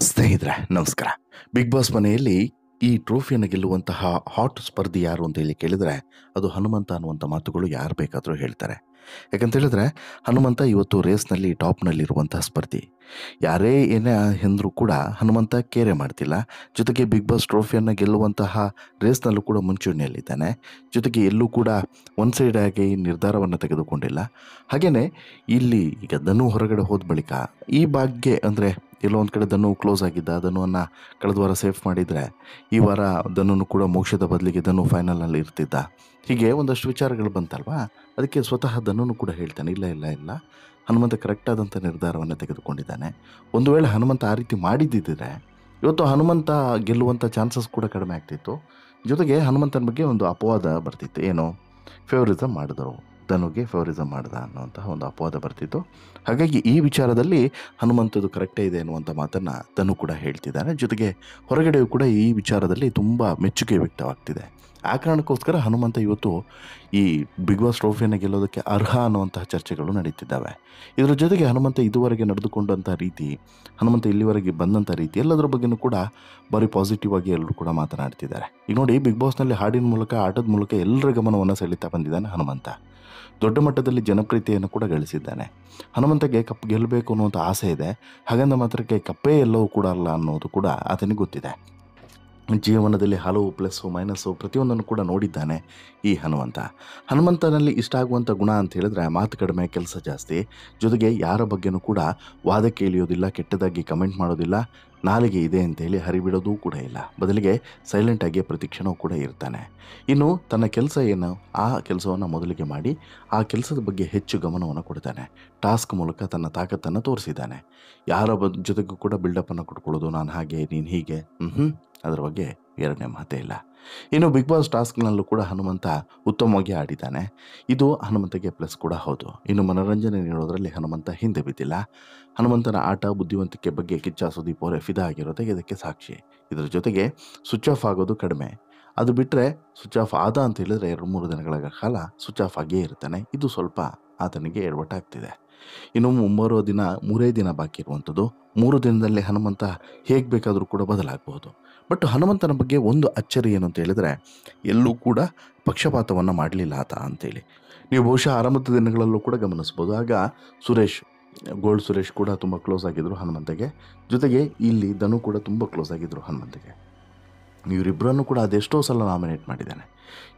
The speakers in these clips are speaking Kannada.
ಸ್ನೇಹಿತರೆ ನಮಸ್ಕಾರ. ಬಿಗ್ ಬಾಸ್ ಮನೆಯಲ್ಲಿ ಈ ಟ್ರೋಫಿಯನ್ನು ಗೆಲ್ಲುವಂತಹ ಹಾಟ್ ಸ್ಪರ್ಧಿ ಯಾರು ಅಂತ ಹೇಳಿ ಕೇಳಿದರೆ ಅದು ಹನುಮಂತ ಅನ್ನುವಂಥ ಮಾತುಗಳು ಯಾರು ಬೇಕಾದರೂ ಹೇಳ್ತಾರೆ. ಯಾಕಂತ ಹೇಳಿದ್ರೆ ಹನುಮಂತ ಇವತ್ತು ರೇಸ್ನಲ್ಲಿ ಟಾಪ್ನಲ್ಲಿರುವಂತಹ ಸ್ಪರ್ಧಿ. ಯಾರೇ ಏನೇ ಎಂದರೂ ಕೂಡ ಹನುಮಂತ ಕೇರೆ ಮಾಡ್ತಿಲ್ಲ. ಜೊತೆಗೆ ಬಿಗ್ ಬಾಸ್ ಟ್ರೋಫಿಯನ್ನು ಗೆಲ್ಲುವಂತಹ ರೇಸ್ನಲ್ಲೂ ಕೂಡ ಮುಂಚೂಣಿಯಲ್ಲಿದ್ದಾನೆ. ಜೊತೆಗೆ ಎಲ್ಲೂ ಕೂಡ ಒನ್ ಸೈಡ್ ಆಗಿ ನಿರ್ಧಾರವನ್ನು ತೆಗೆದುಕೊಂಡಿಲ್ಲ. ಹಾಗೆಯೇ ಇಲ್ಲಿ ಈಗ ಧನು ಹೊರಗಡೆ ಹೋದ ಬಳಿಕ ಈ ಭಾಗ್ಯ ಅಂದರೆ ಎಲ್ಲೋ ಒಂದು ಕಡೆ ಧನು ಕ್ಲೋಸ್ ಆಗಿದ್ದ. ಧನುವನ್ನು ಕಳೆದ ವಾರ ಸೇಫ್ ಮಾಡಿದರೆ ಈ ವಾರ ಧನುನು ಕೂಡ ಮೋಕ್ಷದ ಬದಲಿಗೆ ಧನು ಫೈನಲ್ನಲ್ಲಿ ಇರ್ತಿದ್ದ. ಹೀಗೆ ಒಂದಷ್ಟು ವಿಚಾರಗಳು ಬಂತಲ್ವಾ, ಅದಕ್ಕೆ ಸ್ವತಃ ಧನುನು ಕೂಡ ಹೇಳ್ತಾನೆ, ಇಲ್ಲ ಇಲ್ಲ ಇಲ್ಲ ಹನುಮಂತ ಕರೆಕ್ಟಾದಂಥ ನಿರ್ಧಾರವನ್ನು ತೆಗೆದುಕೊಂಡಿದ್ದಾನೆ. ಒಂದು ವೇಳೆ ಹನುಮಂತ ಆ ರೀತಿ ಮಾಡಿದ್ದಿದ್ದರೆ ಇವತ್ತು ಹನುಮಂತ ಗೆಲ್ಲುವಂಥ ಚಾನ್ಸಸ್ ಕೂಡ ಕಡಿಮೆ ಆಗ್ತಿತ್ತು. ಜೊತೆಗೆ ಹನುಮಂತನ ಬಗ್ಗೆ ಒಂದು ಅಪವಾದ ಬರ್ತಿತ್ತು, ಏನು ಫೇವರಿಸಮ್ ಮಾಡಿದರು, ಧನುಗೆ ಫೇವರಿಸಮ್ ಮಾಡ್ದ ಅನ್ನುವಂತಹ ಒಂದು ಅಪವಾದ ಬರ್ತಿತ್ತು. ಹಾಗಾಗಿ ಈ ವಿಚಾರದಲ್ಲಿ ಹನುಮಂತದ್ದು ಕರೆಕ್ಟೇ ಇದೆ ಅನ್ನುವಂಥ ಮಾತನ್ನು ಧನು ಕೂಡ ಹೇಳ್ತಿದ್ದಾನೆ. ಜೊತೆಗೆ ಹೊರಗಡೆಯೂ ಕೂಡ ಈ ವಿಚಾರದಲ್ಲಿ ತುಂಬ ಮೆಚ್ಚುಗೆ ವ್ಯಕ್ತವಾಗ್ತಿದೆ. ಆ ಕಾರಣಕ್ಕೋಸ್ಕರ ಹನುಮಂತ ಇವತ್ತು ಈ ಬಿಗ್ ಬಾಸ್ ಟ್ರೋಫಿಯನ್ನು ಗೆಲ್ಲೋದಕ್ಕೆ ಅರ್ಹ ಅನ್ನುವಂತಹ ಚರ್ಚೆಗಳು ನಡೀತಿದ್ದಾವೆ. ಇದರ ಜೊತೆಗೆ ಹನುಮಂತ ಇದುವರೆಗೆ ನಡೆದುಕೊಂಡಂಥ ರೀತಿ, ಹನುಮಂತ ಇಲ್ಲಿವರೆಗೆ ಬಂದಂಥ ರೀತಿ ಎಲ್ಲದರ ಬಗ್ಗೆಯೂ ಕೂಡ ಭಾರಿ ಪಾಸಿಟಿವ್ ಆಗಿ ಎಲ್ಲರೂ ಕೂಡ ಮಾತನಾಡ್ತಿದ್ದಾರೆ. ಈಗ ನೋಡಿ, ಬಿಗ್ ಬಾಸ್ನಲ್ಲಿ ಹಾಡಿನ ಮೂಲಕ, ಆಟದ ಮೂಲಕ ಎಲ್ಲರ ಗಮನವನ್ನು ಸೆಳೀತಾ ಬಂದಿದ್ದಾನೆ ಹನುಮಂತ. ದೊಡ್ಡ ಮಟ್ಟದಲ್ಲಿ ಜನಪ್ರಿಯತೆಯನ್ನು ಕೂಡ ಗಳಿಸಿದ್ದಾನೆ. ಹನುಮಂತಗೆ ಕಪ್ ಗೆಲ್ಲಬೇಕು ಅನ್ನುವಂಥ ಆಸೆ ಇದೆ. ಹಾಗಂದ ಮಾತ್ರಕ್ಕೆ ಕಪ್ಪೇ ಎಲ್ಲವೂ ಕೂಡ ಅಲ್ಲ ಅನ್ನೋದು ಕೂಡ ಆತನಿಗೆ ಗೊತ್ತಿದೆ. ಜೀವನದಲ್ಲಿ ಹಲವು ಪ್ಲಸ್ಸು ಮೈನಸ್ಸು ಪ್ರತಿಯೊಂದನ್ನು ಕೂಡ ನೋಡಿದ್ದಾನೆ ಈ ಹನುಮಂತನಲ್ಲಿ ಇಷ್ಟ ಆಗುವಂಥ ಗುಣ ಅಂತ ಹೇಳಿದ್ರೆ ಮಾತು ಕಡಿಮೆ, ಕೆಲಸ ಜಾಸ್ತಿ. ಜೊತೆಗೆ ಯಾರ ಬಗ್ಗೆನೂ ಕೂಡ ವಾದಕ್ಕೆ ಇಳಿಯೋದಿಲ್ಲ, ಕೆಟ್ಟದಾಗಿ ಕಮೆಂಟ್ ಮಾಡೋದಿಲ್ಲ, ನಾಲಿಗೆ ಇದೆ ಅಂತೇಳಿ ಹರಿಬಿಡೋದೂ ಕೂಡ ಇಲ್ಲ. ಬದಲಿಗೆ ಸೈಲೆಂಟಾಗಿ ಪ್ರತಿಕ್ಷಣವೂ ಕೂಡ ಇರ್ತಾನೆ. ಇನ್ನು ತನ್ನ ಕೆಲಸ ಏನು, ಆ ಕೆಲಸವನ್ನು ಮೊದಲಿಗೆ ಮಾಡಿ ಆ ಕೆಲಸದ ಬಗ್ಗೆ ಹೆಚ್ಚು ಗಮನವನ್ನು ಕೊಡ್ತಾನೆ. ಟಾಸ್ಕ್ ಮೂಲಕ ತನ್ನ ತಾಕತ್ತನ್ನು ತೋರಿಸಿದ್ದಾನೆ. ಯಾರ ಜೊತೆಗೂ ಕೂಡ ಬಿಲ್ಡಪ್ಪನ್ನು ಕೊಟ್ಕೊಳ್ಳೋದು, ನಾನು ಹಾಗೆ ನೀನು ಹೀಗೆ, ಅದರ ಬಗ್ಗೆ ಎರಡನೇ ಮಾತೇ ಇಲ್ಲ. ಇನ್ನು ಬಿಗ್ ಬಾಸ್ ಟಾಸ್ಕ್ನಲ್ಲೂ ಕೂಡ ಹನುಮಂತ ಉತ್ತಮವಾಗಿ ಆಡಿದ್ದಾನೆ. ಇದು ಹನುಮಂತಗೆ ಪ್ಲಸ್ ಕೂಡ ಹೌದು. ಇನ್ನು ಮನೋರಂಜನೆ ನೀಡೋದರಲ್ಲಿ ಹನುಮಂತ ಹಿಂದೆ ಬಿದ್ದಿಲ್ಲ. ಹನುಮಂತನ ಆಟ, ಬುದ್ಧಿವಂತಿಕೆ ಬಗ್ಗೆ ಕಿಚ್ಚ ಸುದೀಪ್ ಅವರೇ ಫಿದಾ ಆಗಿರೋದೇ ಇದಕ್ಕೆ ಸಾಕ್ಷಿ. ಇದರ ಜೊತೆಗೆ ಸ್ವಿಚ್ ಆಫ್ ಆಗೋದು ಕಡಿಮೆ. ಅದು ಬಿಟ್ಟರೆ ಸ್ವಿಚ್ ಆಫ್ ಆದ ಅಂತ ಹೇಳಿದರೆ 2-3 ದಿನಗಳ ಕಾಲ ಸ್ವಿಚ್ ಆಫ್ ಆಗೇ ಇರ್ತಾನೆ. ಇದು ಸ್ವಲ್ಪ ಆತನಿಗೆ ಎಡವಟ್ಟಾಗ್ತಿದೆ. ಇನ್ನು ಮುಂಬರುವ ದಿನ 3 ದಿನ ಬಾಕಿ ಇರುವಂಥದ್ದು. 3 ದಿನದಲ್ಲಿ ಹನುಮಂತ ಹೇಗೆ ಬೇಕಾದರೂ ಕೂಡ ಬದಲಾಗಬಹುದು. ಬಟ್ ಹನುಮಂತನ ಬಗ್ಗೆ ಒಂದು ಅಚ್ಚರಿ ಏನು ಅಂತ ಹೇಳಿದರೆ ಎಲ್ಲೂ ಕೂಡ ಪಕ್ಷಪಾತವನ್ನು ಮಾಡಲಿಲ್ಲ ಆತ ಅಂತೇಳಿ. ನೀವು ಬಹುಶಃ ಆರಂಭದ ದಿನಗಳಲ್ಲೂ ಕೂಡ ಗಮನಿಸ್ಬೋದು. ಆಗ ಗೋಲ್ಡ್ ಸುರೇಶ್ ಕೂಡ ತುಂಬ ಕ್ಲೋಸ್ ಆಗಿದ್ದರು ಹನುಮಂತಗೆ. ಜೊತೆಗೆ ಇಲ್ಲಿ ಧನು ಕೂಡ ತುಂಬ ಕ್ಲೋಸ್ ಆಗಿದ್ದರು ಹನುಮಂತಗೆ. ಇವರಿಬ್ಬರನ್ನು ಕೂಡ ಅದೆಷ್ಟೋ ಸಲ ನಾಮಿನೇಟ್ ಮಾಡಿದ್ದಾನೆ.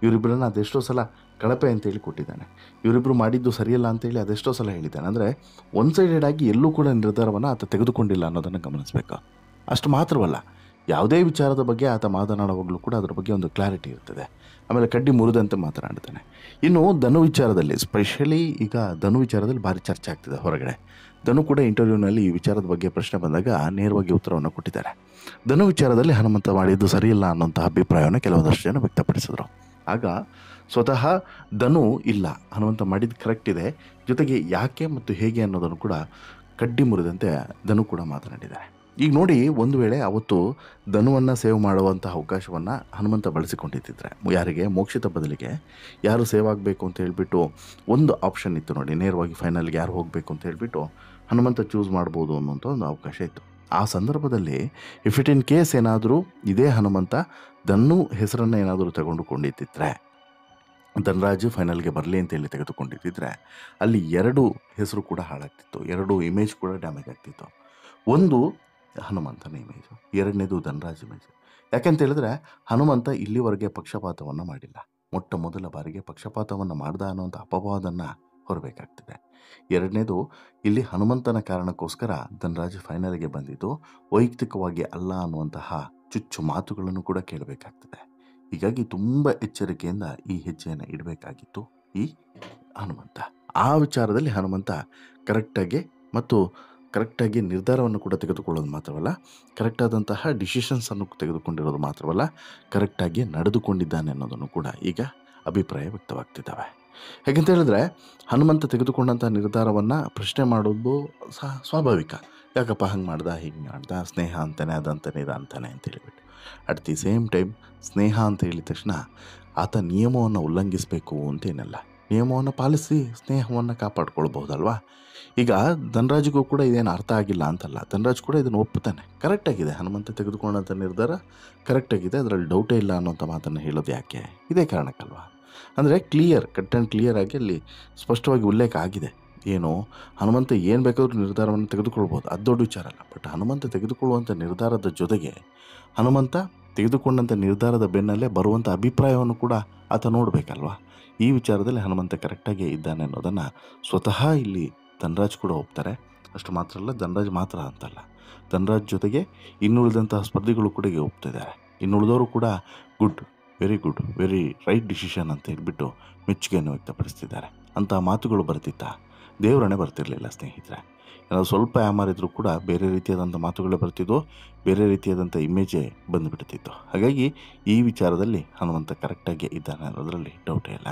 ಇವರಿಬ್ಬರನ್ನು ಅದೆಷ್ಟೋ ಸಲ ಕಳಪೆ ಅಂತೇಳಿ ಕೊಟ್ಟಿದ್ದಾನೆ. ಇವರಿಬ್ಬರು ಮಾಡಿದ್ದು ಸರಿಯಲ್ಲ ಅಂತೇಳಿ ಅದೆಷ್ಟೋ ಸಲ ಹೇಳಿದ್ದಾನೆ. ಅಂದರೆ ಒನ್ ಸೈಡೆಡ್ ಆಗಿ ಎಲ್ಲೂ ಕೂಡ ನಿರ್ಧಾರವನ್ನು ಆತ ತೆಗೆದುಕೊಂಡಿಲ್ಲ ಅನ್ನೋದನ್ನು ಗಮನಿಸಬೇಕು. ಅಷ್ಟು ಮಾತ್ರವಲ್ಲ, ಯಾವುದೇ ವಿಚಾರದ ಬಗ್ಗೆ ಆತ ಮಾತನಾಡುವಾಗಲೂ ಕೂಡ ಅದರ ಬಗ್ಗೆ ಒಂದು ಕ್ಲಾರಿಟಿ ಇರ್ತದೆ. ಆಮೇಲೆ ಕಡ್ಡಿ ಮುರಿದಂತೆ ಮಾತನಾಡ್ತಾನೆ. ಇನ್ನು ಧನು ವಿಚಾರದಲ್ಲಿ, ಸ್ಪೆಷಲಿ ಈಗ ಧನು ವಿಚಾರದಲ್ಲಿ ಭಾರಿ ಚರ್ಚೆ ಆಗ್ತಿದೆ ಹೊರಗಡೆ. ಧನು ಕೂಡ ಇಂಟರ್ವ್ಯೂನಲ್ಲಿ ಈ ವಿಚಾರದ ಬಗ್ಗೆ ಪ್ರಶ್ನೆ ಬಂದಾಗ ನೇರವಾಗಿ ಉತ್ತರವನ್ನು ಕೊಟ್ಟಿದ್ದಾರೆ. ಧನು ವಿಚಾರದಲ್ಲಿ ಹನುಮಂತ ಮಾಡಿದ್ದು ಸರಿಯಿಲ್ಲ ಅನ್ನೋಂಥ ಅಭಿಪ್ರಾಯವನ್ನು ಕೆಲವೊಂದಷ್ಟು ಜನ ವ್ಯಕ್ತಪಡಿಸಿದರು. ಆಗ ಸ್ವತಃ ಧನು ಇಲ್ಲ, ಹನುಮಂತ ಮಾಡಿದ್ದು ಕರೆಕ್ಟ್ ಇದೆ, ಜೊತೆಗೆ ಯಾಕೆ ಮತ್ತು ಹೇಗೆ ಅನ್ನೋದನ್ನು ಕೂಡ ಕಡ್ಡಿ ಮುರಿದಂತೆ ಧನು ಕೂಡ ಮಾತನಾಡಿದ್ದಾರೆ. ಈಗ ನೋಡಿ, ಒಂದು ವೇಳೆ ಅವತ್ತು ಧನುವನ್ನು ಸೇವ್ ಮಾಡುವಂಥ ಅವಕಾಶವನ್ನು ಹನುಮಂತ ಬಳಸಿಕೊಂಡಿದ್ದರೆ, ಯಾರಿಗೆ ಮೋಕ್ಷಿತ ಬದಲಿಗೆ ಯಾರು ಸೇವ್ ಆಗಬೇಕು ಅಂತ ಹೇಳಿಬಿಟ್ಟು ಒಂದು ಆಪ್ಷನ್ ಇತ್ತು ನೋಡಿ, ನೇರವಾಗಿ ಫೈನಲ್ಗೆ ಯಾರು ಹೋಗಬೇಕು ಅಂತ ಹೇಳಿಬಿಟ್ಟು ಹನುಮಂತ ಚೂಸ್ ಮಾಡ್ಬೋದು ಅನ್ನೋಂಥ ಒಂದು ಅವಕಾಶ ಇತ್ತು. ಆ ಸಂದರ್ಭದಲ್ಲಿ ಇಫ್ ಇಟ್ ಇನ್ ಕೇಸ್ ಏನಾದರೂ ಇದೇ ಹನುಮಂತ ಧನು ಹೆಸರನ್ನು ಏನಾದರೂ ತೆಗೆದುಕೊಂಡಿದ್ದಿದ್ರೆ, ಧನರಾಜ್ ಫೈನಲ್ಗೆ ಬರಲಿ ಅಂತೇಳಿ ತೆಗೆದುಕೊಂಡಿದ್ದಿದ್ರೆ ಅಲ್ಲಿ 2 ಹೆಸರು ಕೂಡ ಹಾಳಾಗ್ತಿತ್ತು, 2 ಇಮೇಜ್ ಕೂಡ ಡ್ಯಾಮೇಜ್ ಆಗ್ತಿತ್ತು. ಒಂದು ಹನುಮಂತನ ಇಮೇಜು, ಎರಡನೇದು ಧನರಾಜ್ ಇಮೇಜು. ಯಾಕೆಂತ ಹೇಳಿದ್ರೆ ಹನುಮಂತ ಇಲ್ಲಿವರೆಗೆ ಪಕ್ಷಪಾತವನ್ನು ಮಾಡಿಲ್ಲ. ಮೊಟ್ಟ ಮೊದಲ ಬಾರಿಗೆ ಪಕ್ಷಪಾತವನ್ನು ಮಾಡ್ದ ಅನ್ನೋಂಥ ಅಪವಾದನ್ನು ಹೊರಬೇಕಾಗ್ತಿದೆ. ಎರಡನೇದು, ಇಲ್ಲಿ ಹನುಮಂತನ ಕಾರಣಕ್ಕೋಸ್ಕರ ಧನರಾಜ್ ಫೈನಲ್ಗೆ ಬಂದಿದ್ದು ವೈಯಕ್ತಿಕವಾಗಿ ಅಲ್ಲ ಅನ್ನುವಂತಹ ಚುಚ್ಚು ಮಾತುಗಳನ್ನು ಕೂಡ ಕೇಳಬೇಕಾಗ್ತದೆ. ಹೀಗಾಗಿ ತುಂಬ ಎಚ್ಚರಿಕೆಯಿಂದ ಈ ಹೆಜ್ಜೆಯನ್ನು ಇಡಬೇಕಾಗಿತ್ತು ಈ ಹನುಮಂತ. ಆ ವಿಚಾರದಲ್ಲಿ ಹನುಮಂತ ಕರೆಕ್ಟಾಗಿ ನಿರ್ಧಾರವನ್ನು ಕೂಡ ತೆಗೆದುಕೊಳ್ಳೋದು ಮಾತ್ರವಲ್ಲ, ಕರೆಕ್ಟಾದಂತಹ ಡಿಸಿಷನ್ಸನ್ನು ತೆಗೆದುಕೊಂಡಿರೋದು ಮಾತ್ರವಲ್ಲ, ಕರೆಕ್ಟಾಗಿ ನಡೆದುಕೊಂಡಿದ್ದಾನೆ ಅನ್ನೋದನ್ನು ಕೂಡ ಈಗ ಅಭಿಪ್ರಾಯ ವ್ಯಕ್ತವಾಗ್ತಿದ್ದಾವೆ. ಹೇಗಂತ ಹೇಳಿದ್ರೆ ಹನುಮಂತ ತೆಗೆದುಕೊಂಡಂಥ ನಿರ್ಧಾರವನ್ನು ಪ್ರಶ್ನೆ ಮಾಡೋದು ಸ್ವಾಭಾವಿಕ. ಯಾಕಪ್ಪ ಹಂಗೆ ಮಾಡ್ದ, ಹೀಗೆ ಮಾಡ್ದ, ಸ್ನೇಹ ಅಂತಾನೆ, ಅದಂತಾನೆ, ಇದು ಅಂತಾನೆ ಅಂತ ಹೇಳಿಬಿಟ್ಟು. ಅಟ್ ದಿ ಸೇಮ್ ಟೈಮ್ ಸ್ನೇಹ ಅಂತ ಹೇಳಿದ ತಕ್ಷಣ ಆತ ನಿಯಮವನ್ನು ಉಲ್ಲಂಘಿಸಬೇಕು ಅಂತೇನಲ್ಲ. ನಿಯಮವನ್ನು ಪಾಲಿಸಿ ಸ್ನೇಹವನ್ನು ಕಾಪಾಡ್ಕೊಳ್ಬಹುದಲ್ವಾ. ಈಗ ಧನರಾಜ್ಗೂ ಕೂಡ ಇದೇನು ಅರ್ಥ ಆಗಿಲ್ಲ ಅಂತಲ್ಲ, ಧನರಾಜ್ ಕೂಡ ಇದನ್ನು ಒಪ್ಪುತ್ತಾನೆ. ಕರೆಕ್ಟಾಗಿದೆ, ಹನುಮಂತ ತೆಗೆದುಕೊಂಡಂಥ ನಿರ್ಧಾರ ಕರೆಕ್ಟಾಗಿದೆ, ಅದರಲ್ಲಿ ಡೌಟೇ ಇಲ್ಲ ಅನ್ನೋಂಥ ಮಾತನ್ನು ಹೇಳೋದು ಯಾಕೆ? ಇದೇ ಕಾರಣಕ್ಕಲ್ವಾ. ಅಂದರೆ ಕಟ್ ಆ್ಯಂಡ್ ಕ್ಲಿಯರ್ ಆಗಿ ಅಲ್ಲಿ ಸ್ಪಷ್ಟವಾಗಿ ಉಲ್ಲೇಖ ಆಗಿದೆ. ಏನು, ಹನುಮಂತ ಏನು ಬೇಕಾದ್ರೂ ನಿರ್ಧಾರವನ್ನು ತೆಗೆದುಕೊಳ್ಬೋದು, ಅದು ದೊಡ್ಡ ವಿಚಾರ ಅಲ್ಲ. ಬಟ್ ಹನುಮಂತ ತೆಗೆದುಕೊಳ್ಳುವಂಥ ನಿರ್ಧಾರದ ಜೊತೆಗೆ ಹನುಮಂತ ತೆಗೆದುಕೊಂಡಂಥ ನಿರ್ಧಾರದ ಬೆನ್ನಲ್ಲೇ ಬರುವಂಥ ಅಭಿಪ್ರಾಯವನ್ನು ಕೂಡ ಆತ ನೋಡಬೇಕಲ್ವಾ. ಈ ವಿಚಾರದಲ್ಲಿ ಹನುಮಂತ ಕರೆಕ್ಟಾಗಿ ಇದ್ದಾನೆ ಅನ್ನೋದನ್ನು ಸ್ವತಃ ಇಲ್ಲಿ ಧನರಾಜ್ ಕೂಡ ಒಪ್ತಾರೆ. ಅಷ್ಟು ಮಾತ್ರ ಅಲ್ಲ, ಧನರಾಜ್ ಮಾತ್ರ ಅಂತಲ್ಲ, ಧನರಾಜ್ ಜೊತೆಗೆ ಇನ್ನುಳಿದಂತಹ ಸ್ಪರ್ಧಿಗಳು ಕೂಡ ಒಪ್ತಿದ್ದಾರೆ. ಇನ್ನುಳಿದವರು ಕೂಡ very good, very right decision ಅಂತ ಹೇಳ್ಬಿಟ್ಟು ಮೆಚ್ಚುಗೆಯನ್ನು ವ್ಯಕ್ತಪಡಿಸ್ತಿದ್ದಾರೆ. ಅಂತಹ ಮಾತುಗಳು ಬರ್ತಿತ್ತ, ದೇವರಣೆ ಬರ್ತಿರಲಿಲ್ಲ ಸ್ನೇಹಿತರೆ. ಏನಾದ್ರು ಸ್ವಲ್ಪ ಯಾಮಾರಿದ್ರು ಕೂಡ ಬೇರೆ ರೀತಿಯಾದಂಥ ಮಾತುಗಳೇ ಬರ್ತಿದ್ದೋ, ಬೇರೆ ರೀತಿಯಾದಂಥ ಇಮೇಜೇ ಬಂದುಬಿಡ್ತಿತ್ತು. ಹಾಗಾಗಿ ಈ ವಿಚಾರದಲ್ಲಿ ಹನುಮಂತ ಕರೆಕ್ಟಾಗಿ ಇದ್ದಾನೆ ಅನ್ನೋದರಲ್ಲಿ ಡೌಟೇ ಇಲ್ಲ.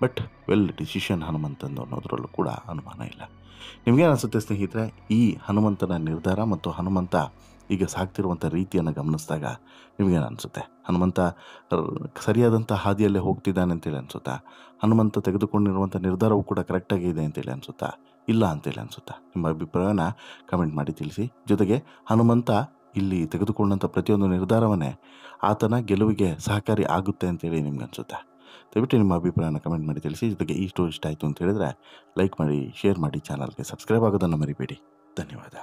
ಬಟ್ ವೆಲ್ ಡಿಸಿಷನ್ ಹನುಮಂತಂದು ಅನ್ನೋದ್ರಲ್ಲೂ ಕೂಡ ಅನುಮಾನ ಇಲ್ಲ. ನಿಮಗೇನು ಅನಿಸುತ್ತೆ ಸ್ನೇಹಿತರೆ, ಈ ಹನುಮಂತನ ನಿರ್ಧಾರ ಮತ್ತು ಹನುಮಂತ ಈಗ ಸಾಗ್ತಿರುವಂಥ ರೀತಿಯನ್ನು ಗಮನಿಸಿದಾಗ ನಿಮಗೇನು ಅನಿಸುತ್ತೆ? ಹನುಮಂತ ಸರಿಯಾದಂಥ ಹಾದಿಯಲ್ಲೇ ಹೋಗ್ತಿದ್ದಾನೆ ಅಂತೇಳಿ ಅನಿಸುತ್ತಾ? ಹನುಮಂತ ತೆಗೆದುಕೊಂಡಿರುವಂಥ ನಿರ್ಧಾರವೂ ಕೂಡ ಕರೆಕ್ಟಾಗಿ ಇದೆ ಅಂತೇಳಿ ಅನಿಸುತ್ತಾ? ಇಲ್ಲ ಅಂತೇಳಿ ಅನಿಸುತ್ತಾ? ನಿಮ್ಮ ಅಭಿಪ್ರಾಯನ ಕಮೆಂಟ್ ಮಾಡಿ ತಿಳಿಸಿ. ಜೊತೆಗೆ ಹನುಮಂತ ಇಲ್ಲಿ ತೆಗೆದುಕೊಂಡಂಥ ಪ್ರತಿಯೊಂದು ನಿರ್ಧಾರವನ್ನೇ ಆತನ ಗೆಲುವಿಗೆ ಸಹಕಾರಿ ಆಗುತ್ತೆ ಅಂತೇಳಿ ನಿಮ್ಗೆ ಅನಿಸುತ್ತಾ? ದಯವಿಟ್ಟು ನಿಮ್ಮ ಅಭಿಪ್ರಾಯನ ಕಮೆಂಟ್ ಮಾಡಿ ತಿಳಿಸಿ. ಜೊತೆಗೆ ಈ ಸ್ಟೋರಿ ಇಷ್ಟ ಆಯಿತು ಅಂತ ಹೇಳಿದರೆ ಲೈಕ್ ಮಾಡಿ, ಶೇರ್ ಮಾಡಿ, ಚಾನಲ್ಗೆ ಸಬ್ಸ್ಕ್ರೈಬ್ ಆಗೋದನ್ನು ಮರಿಬೇಡಿ. ಧನ್ಯವಾದ.